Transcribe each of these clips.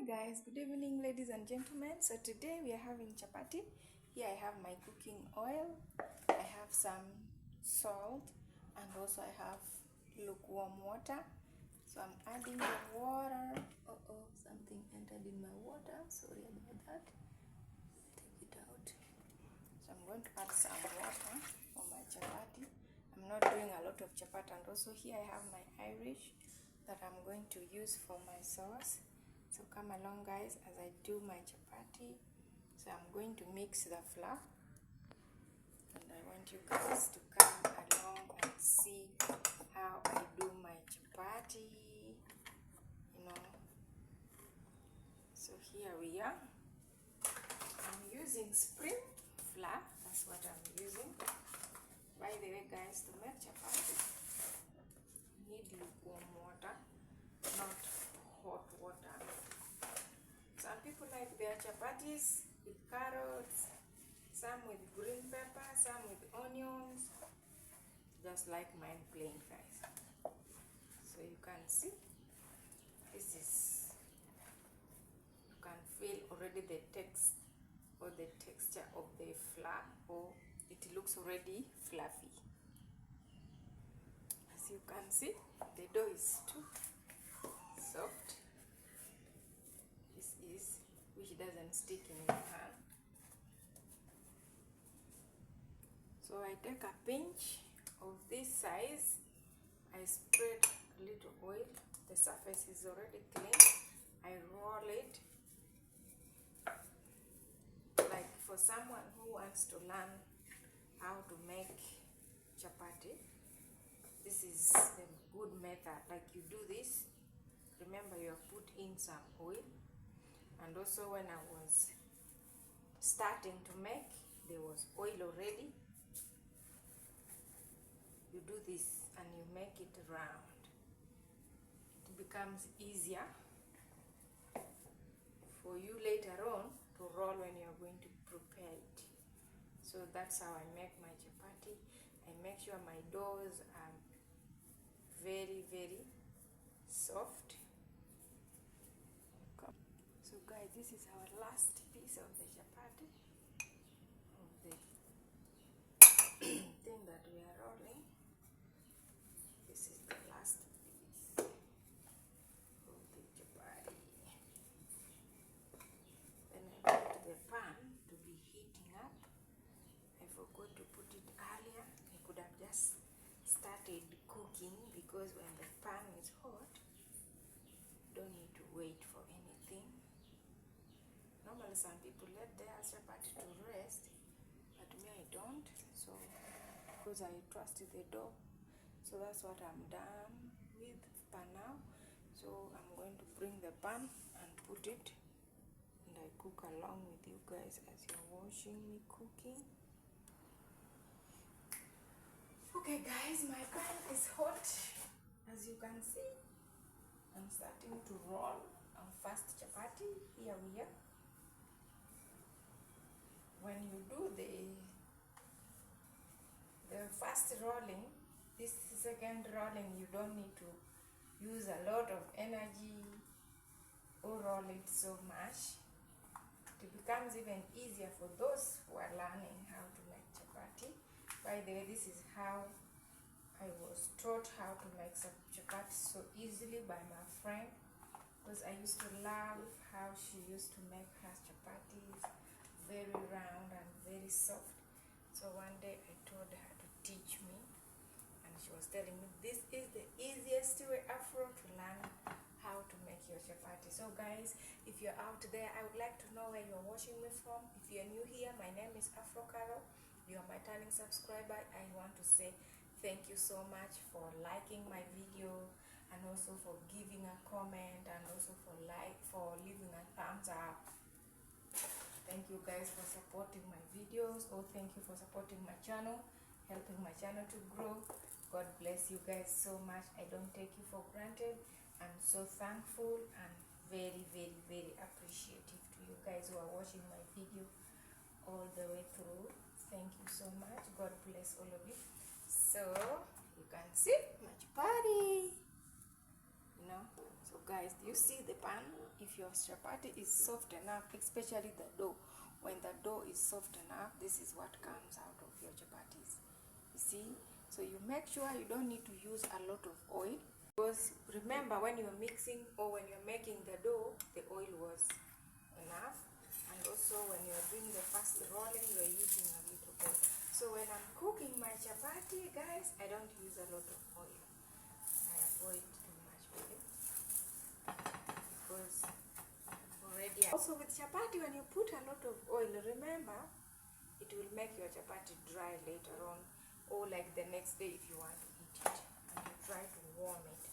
guys, good evening ladies and gentlemen. So today we are having chapati. Here I have my cooking oil, I have some salt, and also I have lukewarm water. So I'm adding the water. Something entered in my water, sorry about that. Take it out. So I'm going to add some water for my chapati. I'm not doing a lot of chapati, and also here I have my Irish that I'm going to use for my sauce. So come along guys as I do my chapati. So I'm going to mix the flour, and I want you guys to come along and see how I do my chapati, you know. So here we are. I'm using spring flour, that's what I'm using. By the way guys, to make chapati you need lukewarm water, not hot water. Some people like their chapatis with carrots, some with green pepper, some with onions, just like mine plain guys. So you can see, this is, you can feel already the text or the texture of the flour, or it looks already fluffy. As you can see, the dough is too soft. This is, which doesn't stick in your hand. So I take a pinch of this size, I spread a little oil, the surface is already clean, I roll it. Like for someone who wants to learn how to make chapati, this is a good method. Like you do this, remember you have put in some oil, and also when I was starting to make, there was oil already. You do this and you make it round. It becomes easier for you later on to roll when you're going to prepare it. So that's how I make my chapati. I make sure my doughs are very, very soft. So guys, this is our last piece of the chapati, of the thing that we are rolling. This is the last piece of the chapati. Then I put the pan to be heating up. I forgot to put it earlier. I could have just started cooking, because when the pan is hot, don't need to wait for anything. Normally some people let their chapati to rest, but me I don't. So because I trust the dough, so that's what I'm done with for now. So I'm going to bring the pan and put it, and I cook along with you guys as you're watching me cooking. Okay guys, my pan is hot. As you can see, I'm starting to roll our first chapati. Here we are. When you do the first rolling, this second rolling, you don't need to use a lot of energy or roll it so much. It becomes even easier for those who are learning how to make chapati. By the way, this is how I was taught how to make some chapati so easily by my friend, because I used to love how she used to make her chapatis very round and very soft. So one day I told her to teach me, and she was telling me this is the easiest way Afro to learn how to make your chapati. So guys, if you're out there, I would like to know where you're watching me from. If you're new here, my name is Afro Carol. You are my turning subscriber. I want to say thank you so much for liking my video, and also for giving a comment, and also for leaving a thumbs up. Thank you guys for supporting my videos. Thank you for supporting my channel, helping my channel to grow. God bless you guys so much. I don't take you for granted. I'm so thankful and very, very, very appreciative to you guys who are watching my video all the way through. Thank you so much. God bless all of you. So you can see my chapati, you know. So guys, do you see the pan? If your chapati is soft enough, especially the dough, when the dough is soft enough, this is what comes out of your chapatis. You see? So you make sure you don't need to use a lot of oil, because remember, when you're mixing or when you're making the dough, the oil was enough. And also when you're doing the fast rolling, you're using a little oil. So when I'm cooking my chapati, guys, I don't use a lot of oil. I avoid too much oil, because already. Also with chapati, when you put a lot of oil, remember, it will make your chapati dry later on, or like the next day if you want to eat it and you try to warm it,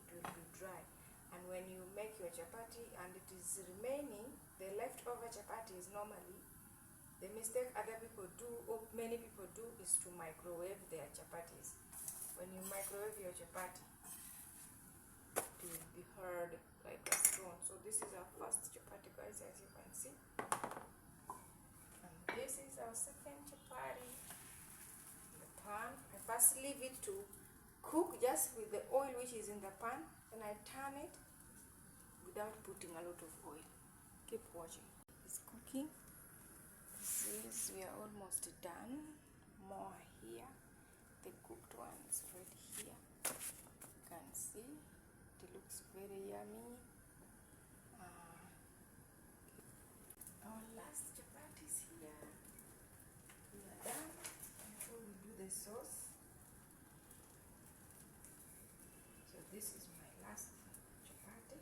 it will be dry. And when you make your chapati and it is remaining, the leftover chapati is normally, the mistake other people do, or many people do, is to microwave their chapatis. When you microwave your chapati, it will be hard like a stone. So this is our first chapati, guys, as you can see. And this is our second chapati in the pan. I first leave it to cook just with the oil which is in the pan, then I turn it without putting a lot of oil. Keep watching. It's cooking. We are almost done. More here. The cooked one is already here. You can see it looks very yummy. Our last chapati is here. We are done. Before we do the sauce. So this is my last chapati.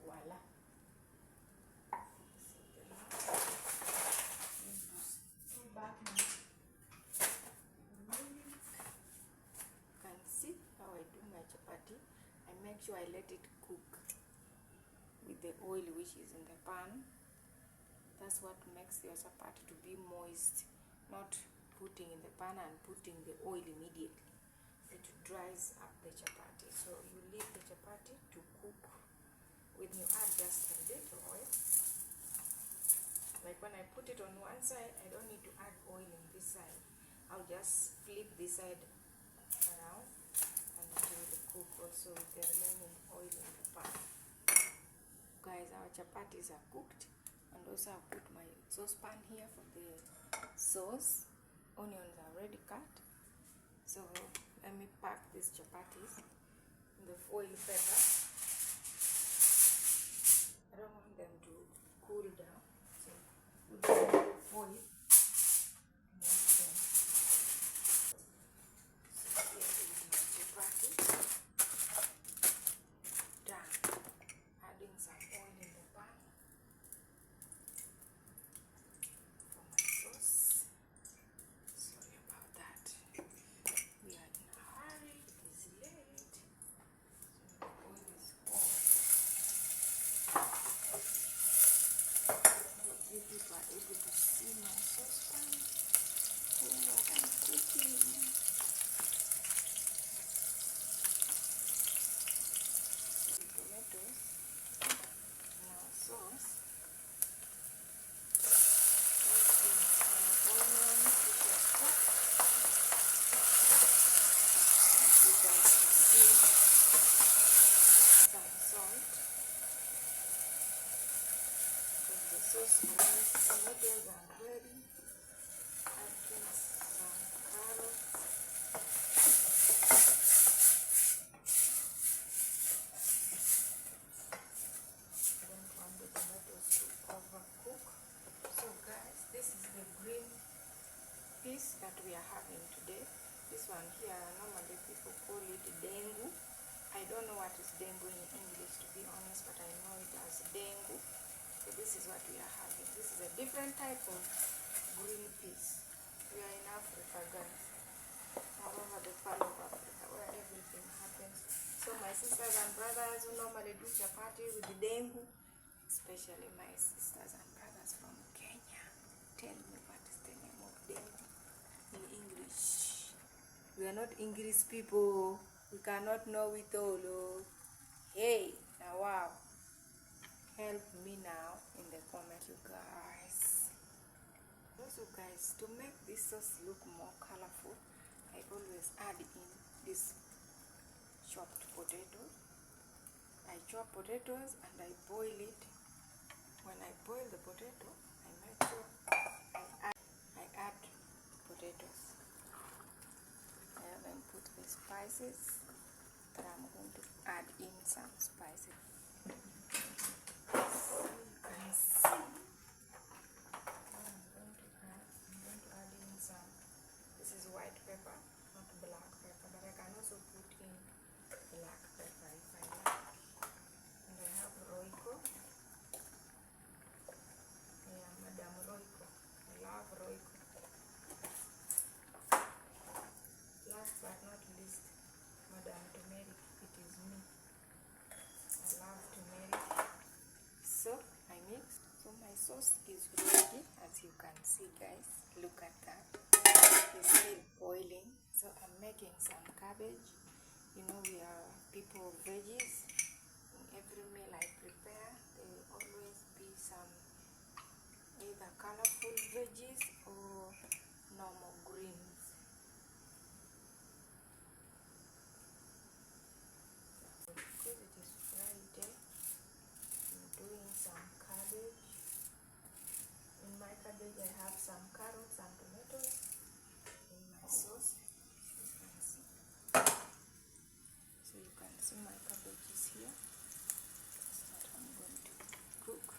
Voila. I make sure I let it cook with the oil which is in the pan. That's what makes your chapati to be moist, not putting in the pan and putting the oil immediately. It dries up the chapati. So you leave the chapati to cook. When you add just a little oil, like when I put it on one side, I don't need to add oil on this side. I'll just flip this side around and it will cook also with the remaining oil in the pan. Guys, our chapatis are cooked, and also I've put my saucepan here for the sauce. Onions are already cut. So let me pack these chapatis in the foil paper. I don't want them to cool down, so put them in the foil. Tomatoes are ready. Add some carrots. I don't want the tomatoes to overcook. So guys, this is the green piece that we are having today. This one here, normally people call it dengu. I don't know what is dengu in English, to be honest, but I know it as dengu. So this is what we are having. This is a different type of green peas. We are in Africa, guys. However, the part of Africa where everything happens. So my sisters and brothers who normally do chapati with the dengu, especially my sisters and brothers from Kenya, tell me what is the name of dengu in English. We are not English people. We cannot know it all. Oh. Hey, now wow. Help me now in the comments, you guys. Also, guys, to make this sauce look more colorful, I always add in this chopped potato. I chop potatoes and I boil it. When I boil the potato, I make sure I add potatoes. I haven't put the spices, but I'm going to add in some spices. So you can see what I'm going to add. I'm going to add in some. This is white pepper, not black pepper, but I can also put in black pepper if I like. And I have roiko. Yeah, Madam Roiko. I love roiko. Last but not least, Madam Turmeric. It is me. I love turmeric. So I mix. So my sauce is ready, as you can see, guys. Look at that. It's still boiling. So I'm making some cabbage. You know, we are people of veggies. In every meal I prepare, there will always be some either colorful veggies or normal greens. Because it is Friday, I'm doing some cabbage. In my cabbage I have some carrots and tomatoes. In my sauce, you can see. So you can see my cabbage is here. That's what I'm going to cook.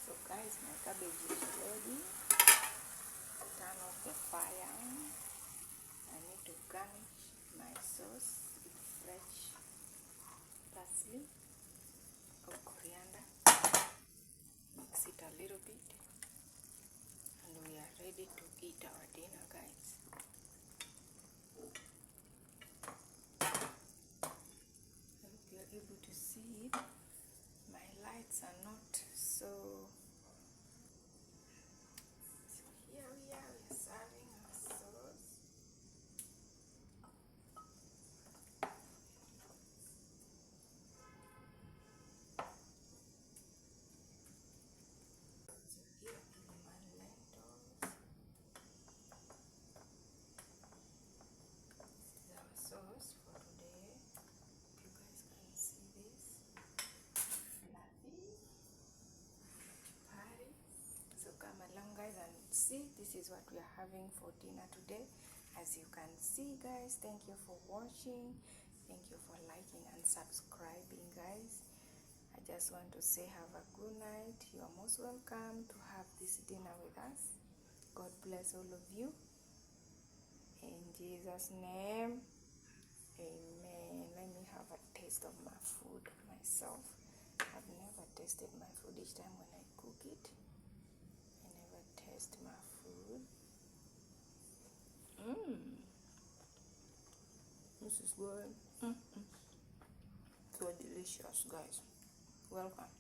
So guys, my cabbage is ready. Turn off the fire. I need to garnish my sauce with fresh parsley or coriander. Mix it a little bit. And we are ready to eat our dinner, guys. I hope you are able to see it. My lights are not so here we are serving our sauce. So here are my lentils. This is our sauce for today. You guys can see this. Fluffy. Chapattis. So come along, guys, and see, this is what we are having for dinner today. As you can see, guys, thank you for watching. Thank you for liking and subscribing, guys. I just want to say have a good night. You are most welcome to have this dinner with us. God bless all of you. In Jesus' name, amen. Let me have a taste of my food myself. I've never tasted my food. Each time when I cook it, I never taste my food. This is good. So delicious, guys. Welcome.